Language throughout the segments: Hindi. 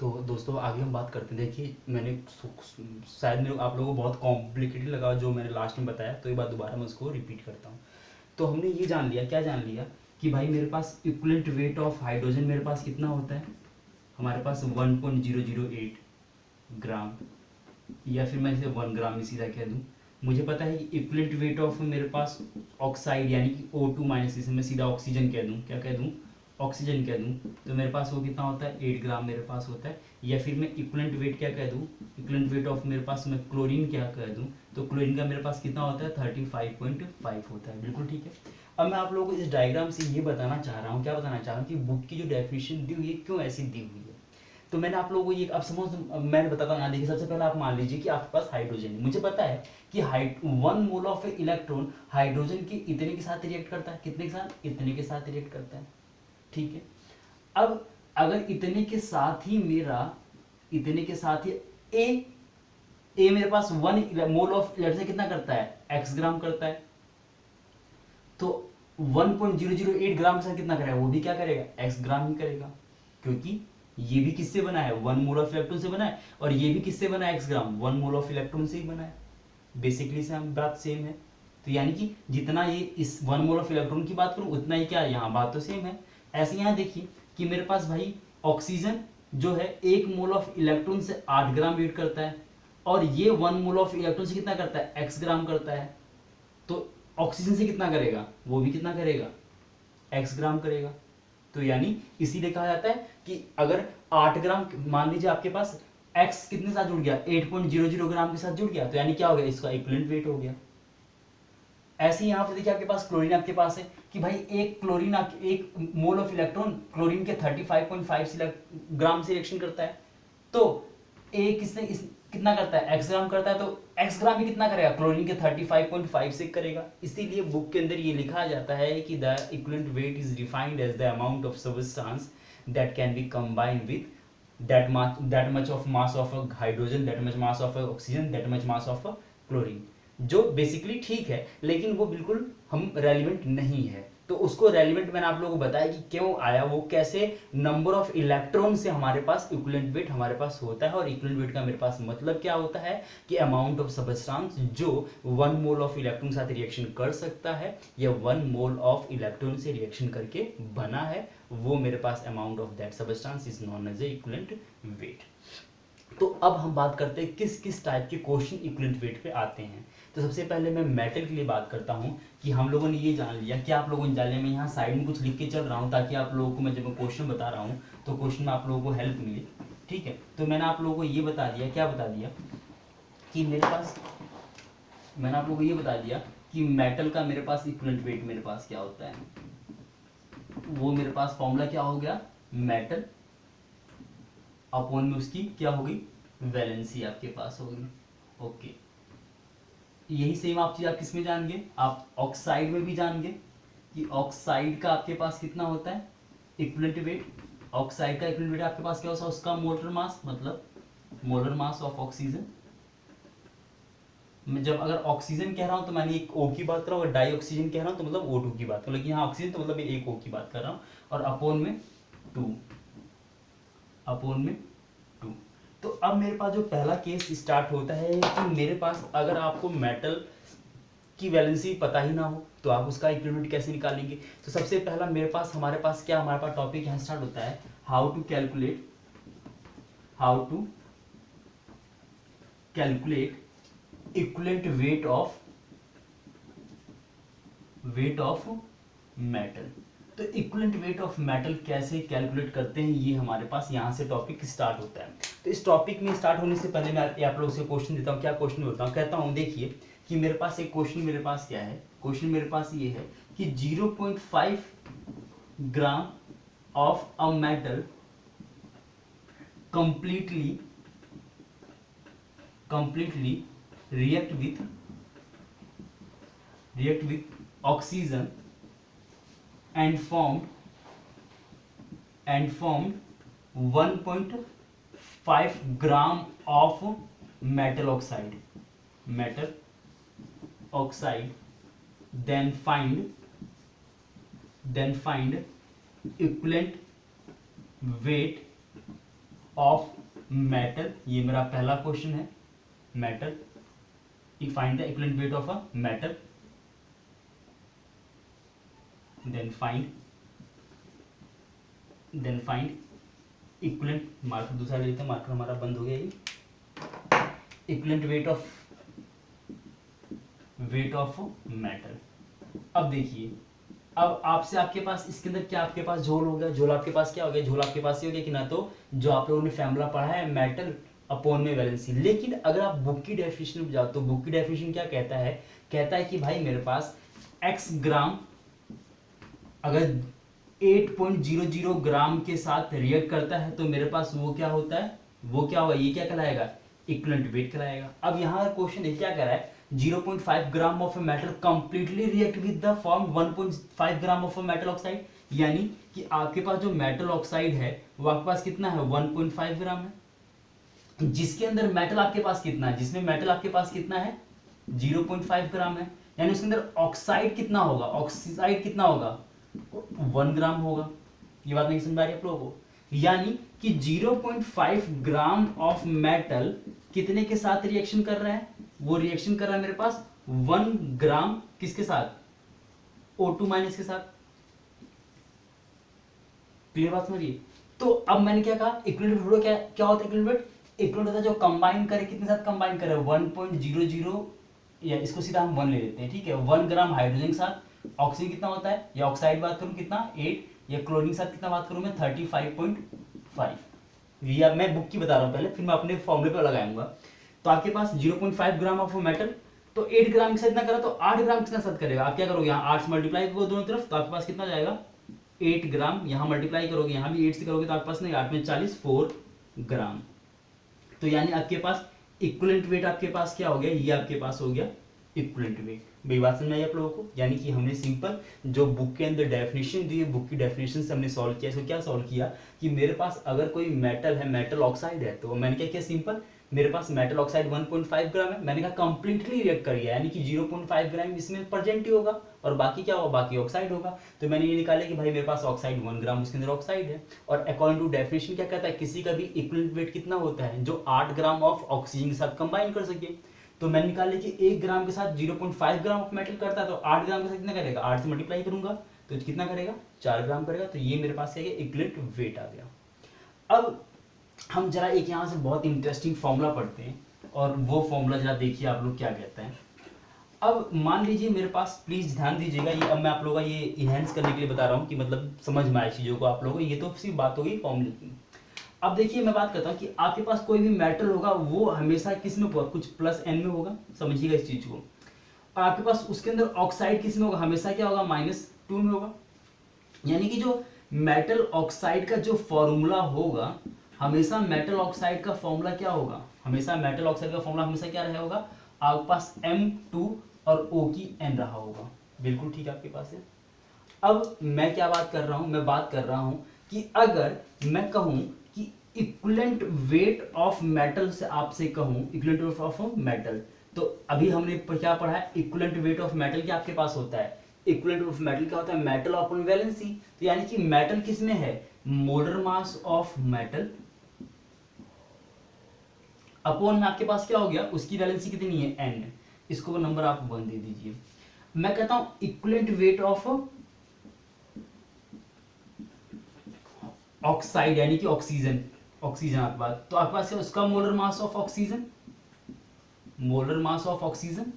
तो दोस्तों आगे हम बात करते हैं। देखिए मैंने शायद मेरे आप लोगों को बहुत कॉम्प्लिकेटेड लगा जो मैंने लास्ट में बताया, तो एक बार दोबारा मैं उसको रिपीट करता हूँ। तो हमने ये जान लिया, क्या जान लिया कि भाई मेरे पास इक्विवेलेंट वेट ऑफ हाइड्रोजन मेरे पास कितना होता है, हमारे पास 1.008 ग्राम, या फिर मैं इसे 1 ग्राम में सीधा कह दूँ। मुझे पता है कि इक्विवेलेंट वेट ऑफ मेरे पास ऑक्साइड यानी कि O2 माइनस, इसे मैं सीधा ऑक्सीजन कह दूँ, क्या कह दूँ, ऑक्सीजन कह दूँ, तो मेरे पास वो कितना होता है 8 ग्राम मेरे पास होता है। या फिर मैं इक्विवेलेंट वेट क्या कह दूँ, इक्विवेलेंट वेट ऑफ मेरे पास मैं क्लोरीन क्या कह दूँ, तो क्लोरीन का मेरे पास कितना होता है 35.5 होता है। बिल्कुल ठीक है। अब मैं आप लोगों को इस डायग्राम से ये बताना चाह रहा हूँ, क्या बताना चाह रहा हूँ कि बुक की जो डेफिनेशन दी हुई है क्यों ऐसी दी हुई है। तो मैंने आप लोगों को ये अब समझ, मैंने बताता हूँ। यहाँ देखिए सबसे पहले आप मान लीजिए कि आपके पास हाइड्रोजन है। मुझे पता है कि 1 मोल ऑफ इलेक्ट्रॉन हाइड्रोजन के इतने के साथ रिएक्ट करता है, कितने के साथ, इतने के साथ रिएक्ट करता है। ठीक है। अब अगर इतने के साथ ही मेरा, इतने के साथ ही ए ए मेरे पास 1 मोल ऑफ इलेक्ट्रॉन कितना करता है, एक्स ग्राम करता है, तो 1.008 ग्राम के साथ कितना करेगा, वो भी क्या करेगा, एक्स ग्राम ही करेगा, क्योंकि ये भी किससे बना है, 1 मोल ऑफ इलेक्ट्रॉन से बना है, और ये भी किससे बना है, x gram 1 mole of electron से ही बना है। बेसिकली से हम बात सेम है। तो यानी कि जितना ये इस 1 मोल ऑफ इलेक्ट्रॉन की बात करूं उतना ही क्या है, यहाँ बात तो सेम है। ऐसे यहाँ देखिए कि मेरे पास भाई ऑक्सीजन जो है 1 मोल ऑफ इलेक्ट्रॉन से 8 ग्राम वेट करता है, और ये 1 मोल ऑफ इलेक्ट्रॉन से कितना करता है, एक्स ग्राम करता है। तो ऑक्सीजन से कितना करेगा, वो भी कितना करेगा, एक्स ग्राम करेगा। तो यानी इसीलिए कहा जाता है कि अगर 8 ग्राम मान लीजिए आपके पास, एक्स कितने साथ जुड़ गया, 8.00 ग्राम के साथ जुड़ गया, तो यानी क्या हो गया, इसका इक्विवेलेंट वेट हो गया। ऐसे ही यहाँ पे देखिए आपके पास क्लोरीन आपके पास है कि भाई एक chlorine 1 mole of electron chlorine के 35.5 ग्राम से रिएक्शन करता है, तो ए किसने कितना करता है, एक्स ग्राम करता है, तो एक्स ग्राम भी कितना करेगा, क्लोरीन के 35.5 से करेगा। इसीलिए बुक के अंदर ये लिखा जाता है कि the equivalent weight is defined as the amount of substance that can be combined with that much of mass of a hydrogen, that much mass of a oxygen, that much mass of a chlorine, जो बेसिकली ठीक है लेकिन वो बिल्कुल हम रेलिवेंट नहीं है। तो उसको रेलिवेंट मैंने आप लोगों को बताया कि क्यों आया, वो कैसे नंबर ऑफ इलेक्ट्रॉन से हमारे पास इक्विवेलेंट वेट हमारे पास होता है, और इक्विवेलेंट वेट का मेरे पास मतलब क्या होता है कि अमाउंट ऑफ सब्सटेंस जो 1 मोल ऑफ इलेक्ट्रॉन के साथ रिएक्शन कर सकता है या 1 मोल ऑफ इलेक्ट्रॉन से रिएक्शन करके बना है, वो मेरे पास amount of that substance is known as a equivalent weight. तो अब हम बात करते हैं किस किस टाइप के क्वेश्चन इक्विवेलेंट वेट पे आते हैं। तो सबसे पहले मैं मेटल के लिए बात करता हूं कि हम लोगों ने ये जान लिया, कि आप लोगों ने जान लिया, मैं यहाँ साइड में कुछ लिख के चल रहा हूँ ताकि आप लोगों को मैं जब क्वेश्चन बता रहा हूँ तो क्वेश्चन में आप लोगों को हेल्प मिले। ठीक है। तो मैंने आप लोगों को ये बता दिया, क्या बता दिया कि मेरे पास, मैंने आप लोगों को ये बता दिया कि मेटल का मेरे पास इक्विवेलेंट वेट मेरे पास क्या होता है। वो मेरे पास फॉर्मूला क्या हो गया, मेटल अपॉन में उसकी क्या होगी, वैलेंसी आपके पास होगी। ओके। यही सेम आप चीज आप किस में जानेंगे, आप ऑक्साइड में भी जानेंगे कि ऑक्साइड का आपके पास कितना होता है इक्विवेलेंट वेट। ऑक्साइड का इक्विवेलेंट वेट आपके पास क्या होता है, उसका मोलर मास, मतलब मोलर मास ऑफ ऑक्सीजन। मैं जब अगर ऑक्सीजन कह रहा हूं तो मैंने एक O की बात कर रहा हूँ, अगर डाई ऑक्सीजन कह रहा हूं तो मतलब O2 की बात कर, लेकिन यहाँ ऑक्सीजन तो मतलब एक O की बात कर रहा हूँ, और अपोन में 2, अपोन में 2। तो अब मेरे पास जो पहला केस स्टार्ट होता है कि मेरे पास अगर आपको मेटल की वैलेंसी पता ही ना हो तो आप उसका इक्विवेलेंट कैसे निकालेंगे। तो सबसे पहला मेरे पास, हमारे पास क्या, हमारे पास टॉपिक यहाँ स्टार्ट होता है, how to calculate equivalent weight of metal. तो इक्विवेलेंट वेट ऑफ मेटल कैसे कैलकुलेट करते हैं, ये हमारे पास यहाँ से टॉपिक स्टार्ट होता है। तो इस टॉपिक में स्टार्ट होने से पहले मैं आप लोगों से क्वेश्चन देता हूँ। क्या क्वेश्चन होता हूँ, कहता हूँ देखिए कि मेरे पास एक क्वेश्चन, मेरे पास क्या है क्वेश्चन, मेरे पास ये है कि 0.5 gram of a metal completely react with oxygen and formed 1.5 gram of metal oxide, then find equivalent weight of metal, ये मेरा पहला क्वेश्चन है, metal, find the equivalent weight of a metal, then find equivalent, marker दूसरा ले लेते हैं, मार्कर हमारा बंद हो गया ये, इक्विवेलेंट वेट ऑफ मेटल। अब देखिए, अब आपसे आपके पास इसके अंदर क्या, आपके पास झोल हो गया, झोल आपके पास क्या हो गया, झोल आपके पास ये हो गया कि ना तो जो आप लोगों ने फॉर्मूला पढ़ा है मेटल अपॉन में वैलेंसी। लेकिन अगर आप बुक की डेफिनेशन में जाओ तो बुक की डेफिनेशन क्या कहता है, कहता है कि भाई मेरे पास x ग्राम अगर 8.00 ग्राम के साथ रिएक्ट करता है तो मेरे पास वो क्या होता है, वो क्या होगा, ये क्या कहलाएगा, इक्विवेलेंट वेट कहलाएगा। अब यहाँ क्वेश्चन क्या कर रहा है, 0.5 gram of metal completely react with the form 1.5 gram of metal oxide, यानी कि आपके पास जो मेटल ऑक्साइड है वो आपके पास कितना है, 1.5 ग्राम है, जिसके अंदर मेटल आपके पास कितना है, जिसमें मेटल आपके पास कितना है 0.5 ग्राम है, यानी उसके अंदर ऑक्साइड कितना होगा, ऑक्साइड कितना होगा 1 ग्राम होगा। ये बात नहीं समझ आ रही आप लोगों को, यानी कि 0.5 ग्राम ऑफ मेटल कितने के साथ रिएक्शन कर रहा है, वो रिएक्शन कर रहा है मेरे पास 1 ग्राम किसके साथ, O2 माइनस के साथ। क्लियर बात समझिए। तो अब मैंने क्या कहा, इक्विवेलेंट क्या क्या होता है, इक्विवेलेंट होता है जो कंबाइन करे, कितने साथ कंबाइन करे 1.00, या इसको सीधा हम 1 ले लेते हैं, ठीक है, 1 ग्राम हाइड्रोजन के साथ ऑक्सीजन कितना होता है, या ऑक्साइड बात करूं कितना 8, या क्लोरीन के साथ कितना बात करूं मैं 35.5। ये मैं बुक की बता रहा हूं पहले, फिर मैं अपने फॉर्मूले पे लगाऊंगा। तो आपके पास 0.5 ग्राम ऑफ मेटल, तो 8 ग्राम के साथ इतना करा तो 8 ग्राम कितना साथ करेगा, आप क्या करोगे यहाँ 8 से मल्टीप्लाई करोगे दोनों तरफ, तो आपके पास कितना जाएगा 8 ग्राम, यहाँ मल्टीप्लाई करोगे यहाँ भी 8 से करोगे तो आपके पास नहीं 8 में 40 4 ग्राम। तो यानी आपके पास इक्विवेलेंट वेट आपके पास क्या हो गया, ये आपके पास हो गया इक्विवेलेंट वेट। मेरी बात समझ आई आप लोगों को, यानी कि हमने सिंपल जो बुक के अंदर डेफिनेशन दी है, बुक की डेफिनेशन से हमने सॉल्व किया। इसको क्या सॉल्व किया कि मेरे पास अगर कोई मेटल है, मेटल ऑक्साइड है, तो मैंने क्या किया सिंपल, मेरे पास मेटल ऑक्साइड 1.5 ग्राम है, मैंने कहा कंप्लीटली रिएक्ट करिए, यानी कि 0.5 ग्राम इसमें प्रेजेंट ही होगा और बाकी क्या होगा, बाकी ऑक्साइड होगा। तो मैंने ये निकाला कि भाई मेरे पास ऑक्साइड 1 ग्राम उसके अंदर ऑक्साइड है, और अकॉर्डिंग टू डेफिनेशन क्या कहता है, किसी का भी इक्विवेलेंट वेट कितना होता है जो 8 ग्राम ऑफ ऑक्सीजन के साथ कंबाइन कर सके। तो मैंने निकाला कि 1 ग्राम के साथ 0.5 ग्राम ऑफ मेटल करता है, तो 8 ग्राम के साथ कितना करेगा, 8 से मल्टीप्लाई करूंगा तो कितना करेगा 4 ग्राम करेगा। तो ये मेरे पास क्या है, इक्विवेलेंट वेट आ गया। अब हम जरा एक यहाँ से बहुत इंटरेस्टिंग फॉर्मूला पढ़ते हैं, और वो फॉर्मूला जरा देखिए आप लोग क्या कहते हैं। अब मान लीजिए मेरे पास, प्लीज ध्यान दीजिएगा, ये अब मैं आप लोगों का ये इनहेंस करने के लिए बता रहा हूँ कि मतलब समझ में आए चीजों को आप लोगों को, ये तो सिर्फ बात होगी फॉर्मूले की। अब देखिए मैं बात करता हूँ कि आपके पास कोई भी मेटल होगा वो हमेशा किस में होगा, कुछ प्लस एन में होगा, समझिएगा इस चीज को। और आपके पास उसके अंदर ऑक्साइड किस में होगा, हमेशा क्या होगा -2 में होगा। यानी कि जो मेटल ऑक्साइड का जो फॉर्मूला होगा, हमेशा मेटल ऑक्साइड का फॉर्मूला क्या होगा, हमेशा मेटल ऑक्साइड का फॉर्मूला हमेशा क्या रहा होगा, आपके पास M2 और O की N रहा होगा। बिल्कुल ठीक आपके पास है। अब मैं क्या बात कर रहा हूं, मैं बात कर रहा हूं कि अगर मैं कहूं कि इक्विवेलेंट वेट ऑफ मेटल से आपसे कहूं, इक्विवेलेंट वेट ऑफ मेटल, तो अभी हमने क्या पढ़ा है, इक्विवेलेंट वेट ऑफ मेटल क्या आपके पास होता है, इक्विवेलेंट ऑफ मेटल क्या होता है, मेटल अपॉन वैलेंसी। तो यानी कि मेटल किस में है, molar mass of metal upon में आपके पास क्या हो गया, उसकी वैलेंसी कितनी है n, इसको नंबर आप 1 दे दीजिए। मैं कहता हूं इक्विवेलेंट वेट ऑफ ऑक्साइड, यानी कि ऑक्सीजन, ऑक्सीजन आपके पास, तो आपके पास है उसका molar mass of oxygen, molar mass of oxygen,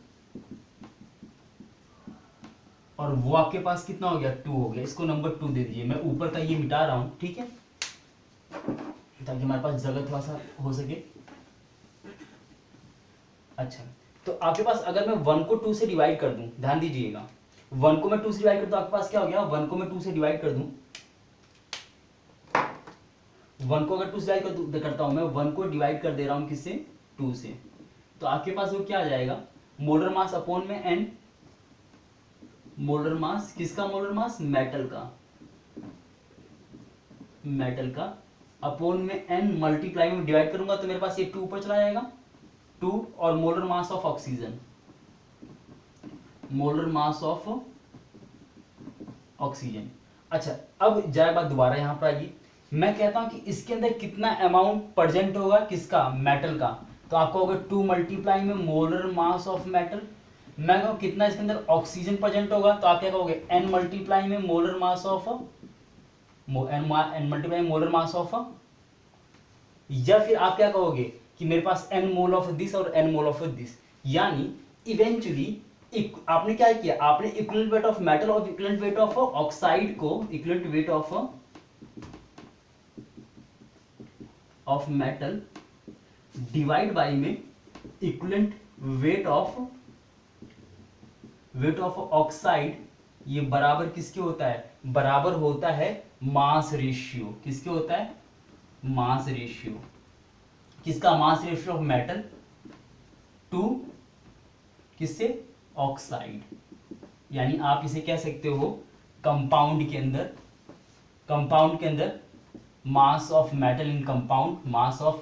और वो आपके पास कितना हो गया 2 हो गया, इसको नंबर 2 दे दीजिए। मैं ऊपर का ये मिटा रहा हूं, ठीक है, ताकि हमारे पास जगह थोड़ा सा हो सके। अच्छा, तो आपके पास अगर मैं 1 को 2 से डिवाइड कर दूं, ध्यान दीजिएगा, 1 को मैं 2 से डिवाइड कर दूं, आपके पास क्या हो गया, 1 को मैं 2 से डिवाइड कर दूं, 1 को अगर 2 से डिवाइड करता हूं मैं, 1 को डिवाइड कर दे रहा हूं किससे, 2 से, तो आपके पास वो क्या आ जाएगा, मोलर मास अपॉन में n, मोलर मास किसका, मोलर मास मेटल का, मेटल का अपॉन में n मल्टीप्लाई में डिवाइड करूंगा तो मेरे पास ये 2 ऊपर चला जाएगा, 2 और molar mass of oxygen, molar mass of oxygen. अच्छा, अब जरा बात दोबारा यहां पर आएगी मैं कहता हूं कि इसके अंदर कितना अमाउंट प्रेजेंट होगा, किसका, मेटल का, तो आप कहोगे 2 मल्टीप्लाई में मोलर मास ऑफ मेटल। मैं कहूँ कितना इसके अंदर ऑक्सीजन प्रेजेंट होगा, तो आप क्या कहोगे n मल्टीप्लाई में molar mass of n multiply molar mass of, या फिर आप क्या कहोगे कि मेरे पास n मोल ऑफ दिस और n मोल ऑफ दिस। यानी इवेंचुअली आपने क्या किया, आपने इक्विवेलेंट वेट ऑफ मेटल और इक्विवेलेंट वेट ऑफ ऑक्साइड को, equivalent weight of metal divide by में इक्विवेलेंट वेट ऑफ ऑक्साइड, ये बराबर किसके होता है, बराबर होता है मास रेशियो, किसके होता है, मास रेशियो, किसका, mass ratio of metal to किससे, ऑक्साइड। यानी आप इसे कह सकते हो कंपाउंड के अंदर mass of metal in compound, mass of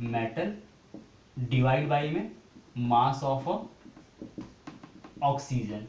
metal divide by में मास ऑफ ऑक्सीजन।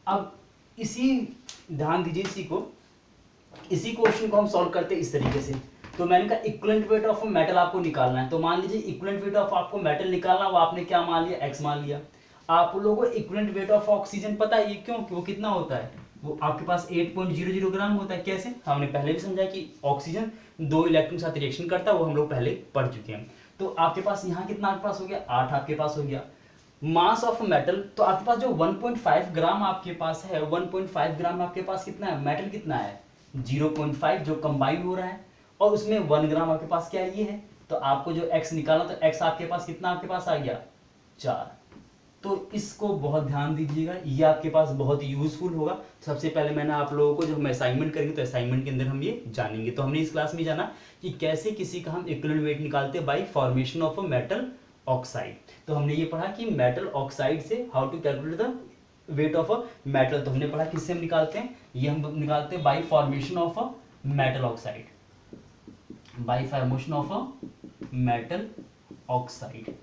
अब इसी, ध्यान दीजिए इसी क्वेश्चन को हम सॉल्व करते हैं इस तरीके से। तो मैंने कहा इक्विवेलेंट वेट ऑफ मेटल आपको निकालना है, तो मान लीजिए इक्विवेलेंट वेट ऑफ आपको मेटल निकालना, वो आपने क्या मान लिया, x मान लिया। आप लोगों को इक्विवेलेंट वेट ऑफ ऑक्सीजन पता है, ये क्यों, कि वो कितना होता है, वो आपके पास 8.00 ग्राम होता है। कैसे, हमने पहले भी समझा कि ऑक्सीजन 2 इलेक्ट्रॉन के साथ रिएक्शन करता है, वो हम लोग पहले पढ़ चुके हैं। तो आपके पास यहाँ कितना आपके पास हो गया, 8 आपके पास हो गया। मास ऑफ मेटल, तो आपके पास जो 1.5 ग्राम आपके पास है, 1.5 ग्राम आपके पास कितना है, मेटल कितना है 0.5 जो कंबाइन हो रहा है, और उसमें 1 ग्राम आपके पास क्या है, ये है। तो आपको जो x निकालना, तो x आपके पास कितना आपके पास आ गया 4। तो इसको बहुत ध्यान दीजिएगा, ये आपके पास बहुत यूजफुल होगा। सबसे पहले मैंने आप लोगों को, जो हम असाइनमेंट करेंगे तो असाइनमेंट के अंदर हम ये जानेंगे। तो हमने इस क्लास में जाना कि कैसे किसी का हम इक्विवेलेंट वेट निकालते हैं by formation of a metal oxide. तो हमने ये पढ़ा कि मेटल ऑक्साइड से how to calculate the weight of a metal. तो हमने पढ़ा किससे हम निकालते हैं, ये हम निकालते हैं by formation of a metal oxide, bye formation of a metal oxide.